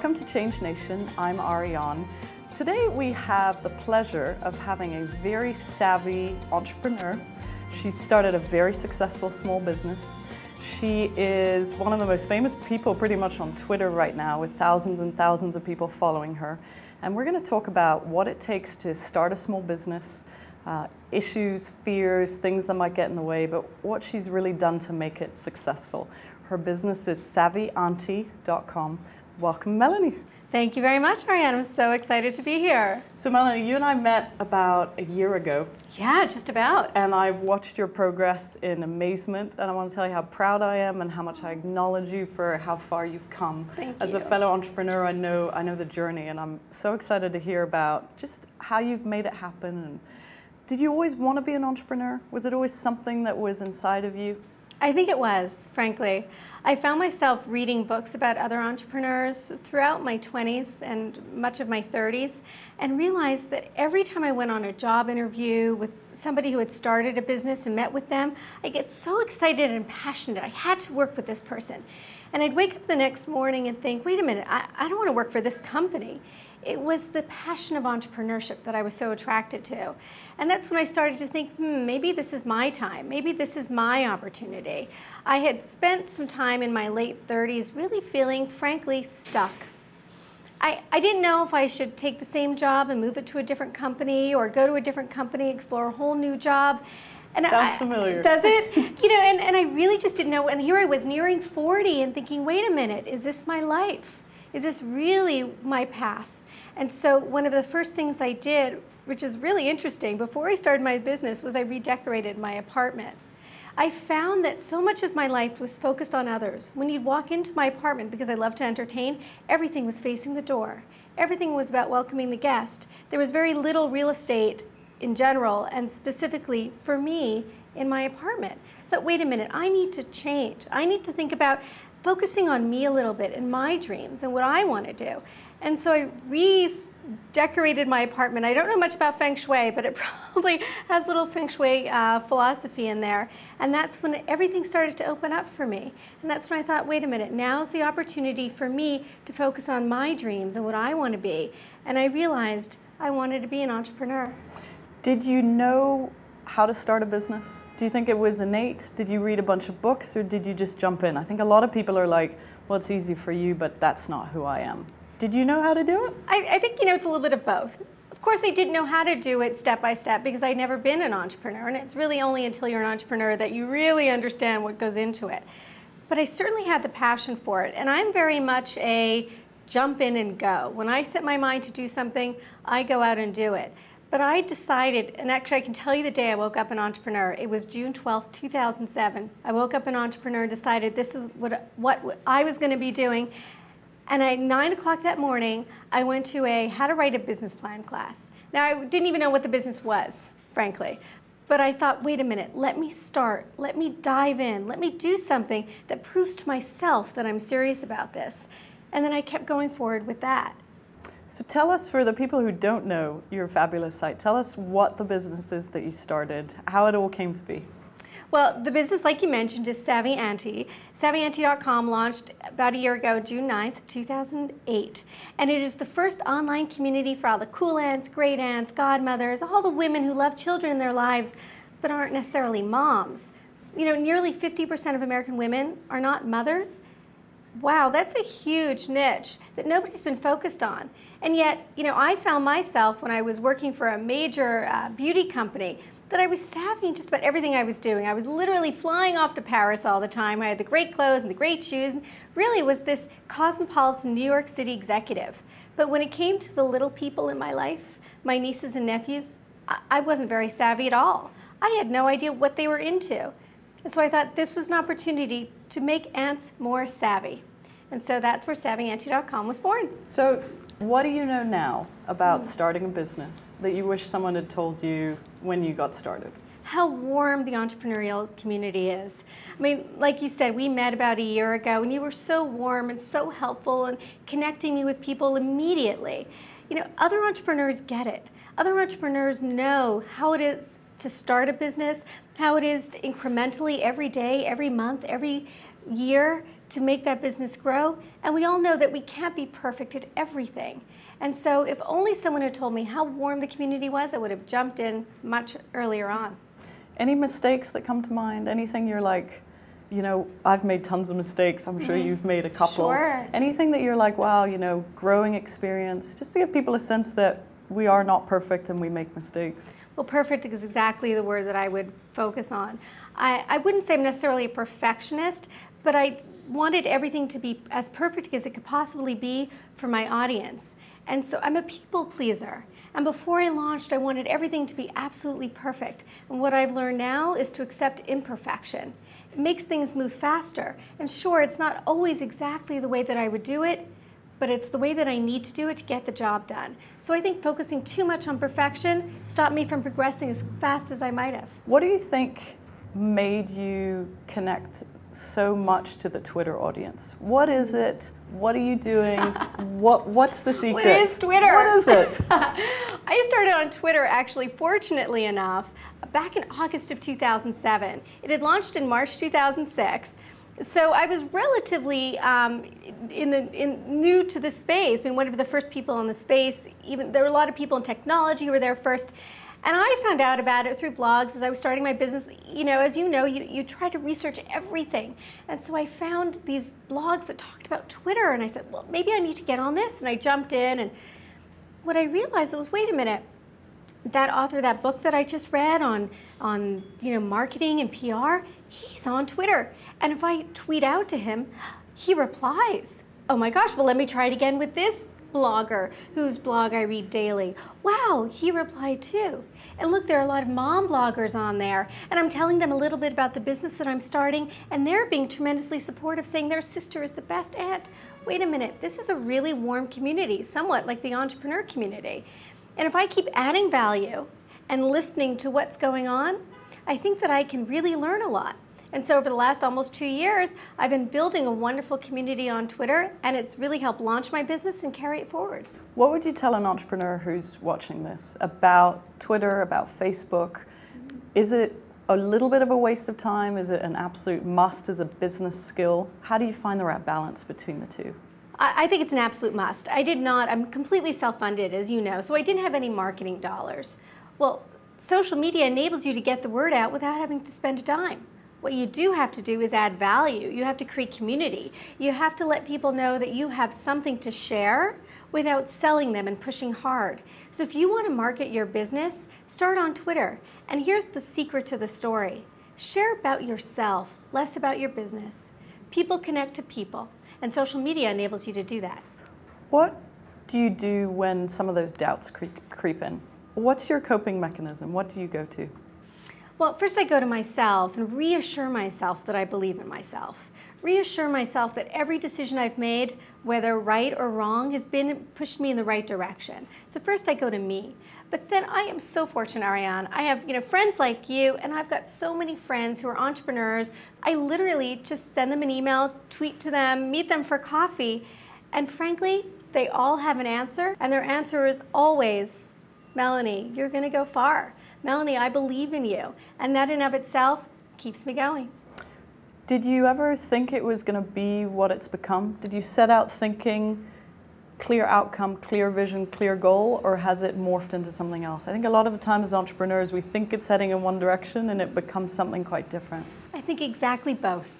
Welcome to Change Nation. I'm Ariane. Today we have the pleasure of having a very savvy entrepreneur. She started a very successful small business. She is one of the most famous people pretty much on Twitter right now, with thousands and thousands of people following her. And we're going to talk about what it takes to start a small business, issues, fears, things that might get in the way, but what she's really done to make it successful. Her business is SavvyAuntie.com. Welcome, Melanie. Thank you very much, Ariane. I'm so excited to be here. So Melanie, you and I met about a year ago. Yeah, just about. And I've watched your progress in amazement, and I want to tell you how proud I am and how much I acknowledge you for how far you've come. Thank As you. a fellow entrepreneur, I know the journey, and I'm so excited to hear about just how you've made it happen. And did you always want to be an entrepreneur? Was it always something that was inside of you? I think it was, frankly. I found myself reading books about other entrepreneurs throughout my 20s and much of my 30s, and realized that every time I went on a job interview with somebody who had started a business and met with them, I get so excited and passionate. I had to work with this person. And I'd wake up the next morning and think, wait a minute, I don't want to work for this company. It was the passion of entrepreneurship that I was so attracted to. And that's when I started to think, maybe this is my time. Maybe this is my opportunity. I had spent some time in my late 30s really feeling, frankly, stuck. I didn't know if I should take the same job and move it to a different company, or go to a different company, explore a whole new job. And Sounds familiar. Does it? You know, and I really just didn't know. And here I was nearing 40 and thinking, wait a minute, is this my life? Is this really my path? And so one of the first things I did, which is really interesting, before I started my business, was I redecorated my apartment. I found that so much of my life was focused on others. When you'd walk into my apartment, because I love to entertain, everything was facing the door. Everything was about welcoming the guest. There was very little real estate in general, and specifically for me in my apartment. But wait a minute, I need to change. I need to think about focusing on me a little bit and my dreams and what I want to do. And so I redecorated my apartment. I don't know much about Feng Shui, but it probably has little Feng Shui philosophy in there. And that's when everything started to open up for me. And that's when I thought, wait a minute, now's the opportunity for me to focus on my dreams and what I want to be. And I realized I wanted to be an entrepreneur. Did you know how to start a business? Do you think it was innate? Did you read a bunch of books, or did you just jump in? I think a lot of people are like, well, it's easy for you, but that's not who I am. Did you know how to do it? I think, it's a little bit of both. Of course, I didn't know how to do it step by step because I'd never been an entrepreneur, and it's really only until you're an entrepreneur that you really understand what goes into it. But I certainly had the passion for it, and I'm very much a jump in and go. When I set my mind to do something, I go out and do it. But I decided, and actually I can tell you the day I woke up an entrepreneur. It was June 12th, 2007. I woke up an entrepreneur and decided this is what I was going to be doing. And at 9 o'clock that morning, I went to a how to write a business plan class. Now, I didn't even know what the business was, frankly. But I thought, wait a minute, let me start. Let me dive in. Let me do something that proves to myself that I'm serious about this. And then I kept going forward with that. So tell us, for the people who don't know your fabulous site, tell us what the business is that you started, how it all came to be. Well, the business, like you mentioned, is Savvy Auntie. SavvyAuntie.com launched about a year ago, June 9th, 2008. And it is the first online community for all the cool aunts, great aunts, godmothers, all the women who love children in their lives, but aren't necessarily moms. Nearly 50% of American women are not mothers. Wow, that's a huge niche that nobody's been focused on. And yet, I found myself when I was working for a major beauty company that I was savvy in just about everything I was doing. I was literally flying off to Paris all the time. I had the great clothes and the great shoes, and really was this cosmopolitan New York City executive. But when it came to the little people in my life, my nieces and nephews, I wasn't very savvy at all. I had no idea what they were into. And so I thought this was an opportunity to make aunts more savvy. And so that's where SavvyAuntie.com was born. So what do you know now about starting a business that you wish someone had told you when you got started? How warm the entrepreneurial community is. I mean, like you said, we met about a year ago, and you were so warm and so helpful and connecting me with people immediately. Other entrepreneurs get it. Other entrepreneurs know how it is to start a business, how it is to incrementally every day, every month, every year to make that business grow. And we all know that we can't be perfect at everything. And so if only someone had told me how warm the community was, I would have jumped in much earlier on. Any mistakes that come to mind? Anything you're like, you know, I've made tons of mistakes. I'm sure you've made a couple. Sure. Anything that you're like, wow, you know, growing experience, just to give people a sense that we are not perfect and we make mistakes. Well, perfect is exactly the word that I would focus on. I wouldn't say I'm necessarily a perfectionist, but I wanted everything to be as perfect as it could possibly be for my audience. And so I'm a people pleaser. And before I launched, I wanted everything to be absolutely perfect. And what I've learned now is to accept imperfection. It makes things move faster. And sure, it's not always exactly the way that I would do it, but it's the way that I need to do it to get the job done. So I think focusing too much on perfection stopped me from progressing as fast as I might have. What do you think made you connect so much to the Twitter audience? What is it? What are you doing? What's the secret? What is Twitter? What is it? I started on Twitter, actually, fortunately enough, back in August of 2007. It had launched in March 2006. So I was relatively new to the space. I mean, one of the first people in the space. Even there were a lot of people in technology who were there first. And I found out about it through blogs as I was starting my business. You know, as you know, you try to research everything. And so I found these blogs that talked about Twitter, and I said, well, maybe I need to get on this. And I jumped in, and what I realized was, wait a minute, that author, that book that I just read on you know, marketing and PR, he's on Twitter. And if I tweet out to him, he replies. Oh my gosh, well, let me try it again with this blogger whose blog I read daily. Wow, he replied too. And look, there are a lot of mom bloggers on there, and I'm telling them a little bit about the business that I'm starting, and they're being tremendously supportive, saying their sister is the best aunt. Wait a minute, this is a really warm community, somewhat like the entrepreneur community. And if I keep adding value and listening to what's going on, I think that I can really learn a lot. And so over the last almost 2 years, I've been building a wonderful community on Twitter, and it's really helped launch my business and carry it forward. What would you tell an entrepreneur who's watching this about Twitter, about Facebook? Is it a little bit of a waste of time? Is it an absolute must as a business skill? How do you find the right balance between the two? I think it's an absolute must. I'm completely self-funded, as you know, so I didn't have any marketing dollars. Well, social media enables you to get the word out without having to spend a dime. What you do have to do is add value. You have to create community. You have to let people know that you have something to share without selling them and pushing hard. So if you want to market your business, start on Twitter. And here's the secret to the story. Share about yourself, less about your business. People connect to people, and social media enables you to do that. What do you do when some of those doubts creep in? What's your coping mechanism? What do you go to? Well, first I go to myself and reassure myself that I believe in myself. Reassure myself that every decision I've made, whether right or wrong, has pushed me in the right direction. So first I go to me. But then I am so fortunate, Ariane. I have friends like you, and I've got so many friends who are entrepreneurs. I literally just send them an email, tweet to them, meet them for coffee, and frankly, they all have an answer, and their answer is always, Melanie, you're going to go far. Melanie, I believe in you. And that in of itself keeps me going. Did you ever think it was going to be what it's become? Did you set out thinking clear outcome, clear vision, clear goal, or has it morphed into something else? I think a lot of the time as entrepreneurs, we think it's heading in one direction and it becomes something quite different. I think exactly both.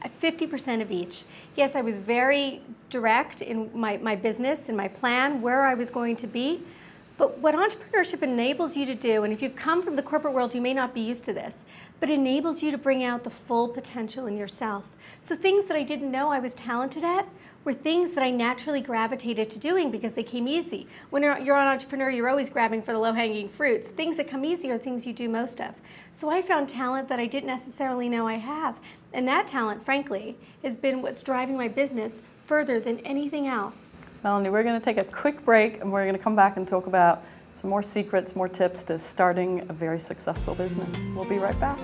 50% of each. Yes, I was very direct in my business and my plan, where I was going to be. But what entrepreneurship enables you to do, and if you've come from the corporate world, you may not be used to this, but it enables you to bring out the full potential in yourself. So things that I didn't know I was talented at were things that I naturally gravitated to doing because they came easy. When you're an entrepreneur, you're always grabbing for the low-hanging fruits. Things that come easy are things you do most of. So I found talent that I didn't necessarily know I have. And that talent, frankly, has been what's driving my business further than anything else. Melanie, we're going to take a quick break and we're going to come back and talk about some more secrets, more tips to starting a very successful business. We'll be right back.